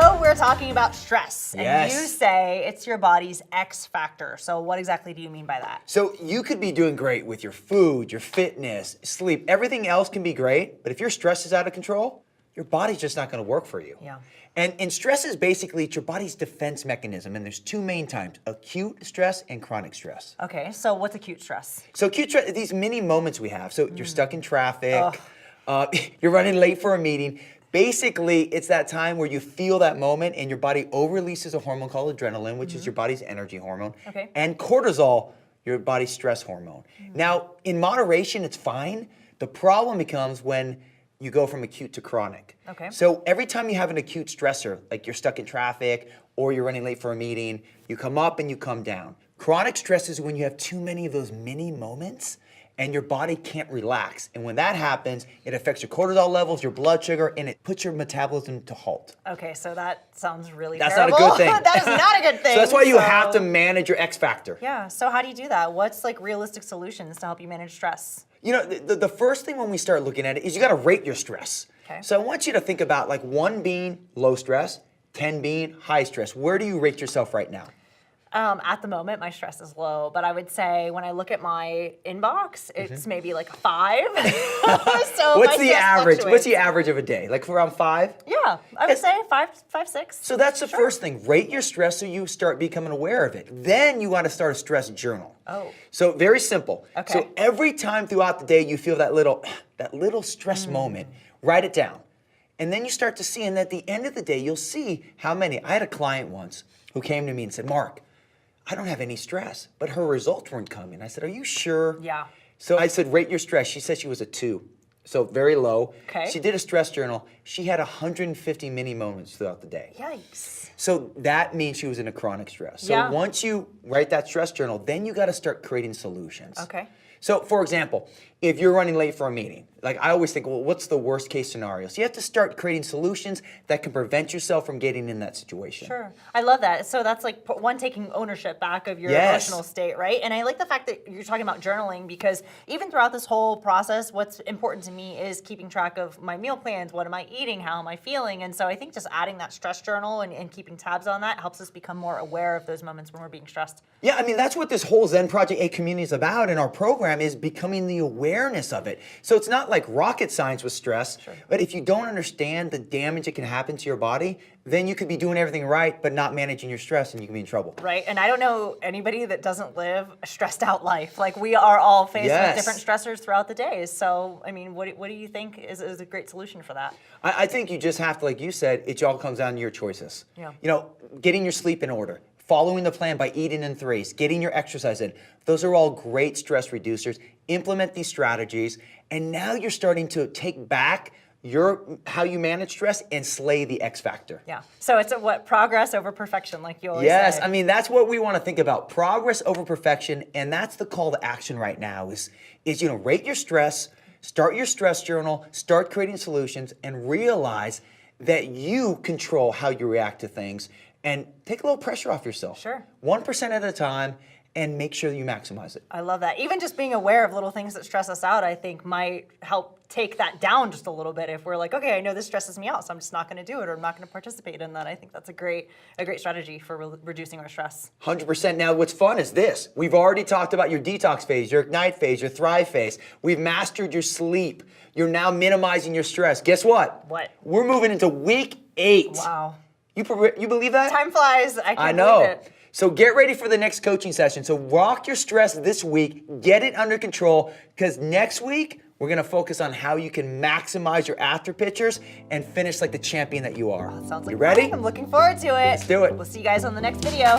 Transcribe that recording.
So we're talking about stress, and Yes. you say it's your body's X factor. So what exactly do you mean by that? So you could be doing great with your food, your fitness, sleep, everything else can be great, but if your stress is out of control, your body's just not gonna work for you. Yeah. And stress is basically it's your body's defense mechanism, and there's two main types, acute stress and chronic stress. Okay, so what's acute stress? So acute stress, these mini moments we have, so you're stuck in traffic, you're running late for a meeting. Basically, it's that time where you feel that moment and your body over-releases a hormone called adrenaline, which is your body's energy hormone, Okay. and cortisol, your body's stress hormone. Now, in moderation, it's fine. The problem becomes when you go from acute to chronic. Okay. So every time you have an acute stressor, like you're stuck in traffic or you're running late for a meeting, you come up and you come down. Chronic stress is when you have too many of those mini moments and your body can't relax. And when that happens, it affects your cortisol levels, your blood sugar, and it puts your metabolism to halt. Okay, so that sounds really That's terrible. not a good thing. That is not a good thing. So that's why you have to manage your X factor. Yeah, so how do you do that? What's like realistic solutions to help you manage stress? You know, the first thing when we start looking at it is you gotta rate your stress. Okay. So I want you to think about like 1 being low stress, 10 being high stress. Where do you rate yourself right now? At the moment, my stress is low, but I would say when I look at my inbox, it's maybe like a 5. So What's my the stress average? fluctuates. What's the average of a day? Like around 5? Yeah, I would say 5, 6. So that's the first thing. Rate your stress so you start becoming aware of it. Then you want to start a stress journal. Oh. So very simple. Okay. So every time throughout the day you feel that little stress moment, write it down. And then you start to see, and at the end of the day, you'll see how many. I had a client once who came to me and said, Mark, I don't have any stress, but her results weren't coming. I said, are you sure? Yeah. So I said, rate your stress. She said she was a 2. So very low. Okay. She did a stress journal. She had 150 mini moments throughout the day. Yikes. So that means she was in a chronic stress. So Yeah. once you write that stress journal, then you got to start creating solutions. Okay. So for example, if you're running late for a meeting, like I always think, well, what's the worst case scenario? So you have to start creating solutions that can prevent yourself from getting in that situation. Sure. I love that. So that's like one, taking ownership back of your Yes. emotional state, right? And I like the fact that you're talking about journaling, because even throughout this whole process, what's important to me is keeping track of my meal plans. What am I eating? How am I feeling? And so I think just adding that stress journal and keeping tabs on that helps us become more aware of those moments when we're being stressed. Yeah, I mean, that's what this whole Zen Project 8 community is about, and our program is becoming the awareness of it. So it's not like rocket science with stress, but if you don't understand the damage that can happen to your body, then you could be doing everything right, but not managing your stress, and you can be in trouble. Right, and I don't know anybody that doesn't live a stressed out life. Like, we are all faced Yes. with different stressors throughout the days. So, I mean, what do you think is a great solution for that? I think you just have to, like you said, it all comes down to your choices. Yeah. You know, getting your sleep in order, following the plan by eating in 3s, getting your exercise in. Those are all great stress reducers. Implement these strategies, and now you're starting to take back how you manage stress and slay the X factor. Yeah. So it's progress over perfection, like you always Yes, say. I mean, that's what we want to think about. Progress over perfection, and that's the call to action right now is rate your stress, start your stress journal, start creating solutions, and realize that you control how you react to things, and take a little pressure off yourself. Sure. 1% at a time, and make sure you maximize it. I love that. Even just being aware of little things that stress us out, I think might help take that down just a little bit. If we're like, okay, I know this stresses me out, so I'm just not going to do it, or I'm not going to participate in that. I think that's a great strategy for reducing our stress. 100%. Now, what's fun is this. We've already talked about your detox phase, your ignite phase, your thrive phase. We've mastered your sleep. You're now minimizing your stress. Guess what? What? We're moving into week 8. Wow. You believe that? Time flies. I I can't know. believe it. So get ready for the next coaching session. So rock your stress this week, get it under control, because next week we're gonna focus on how you can maximize your after pictures and finish like the champion that you are. Sounds like you ready? fun. I'm looking forward to it. Let's do it. We'll see you guys on the next video.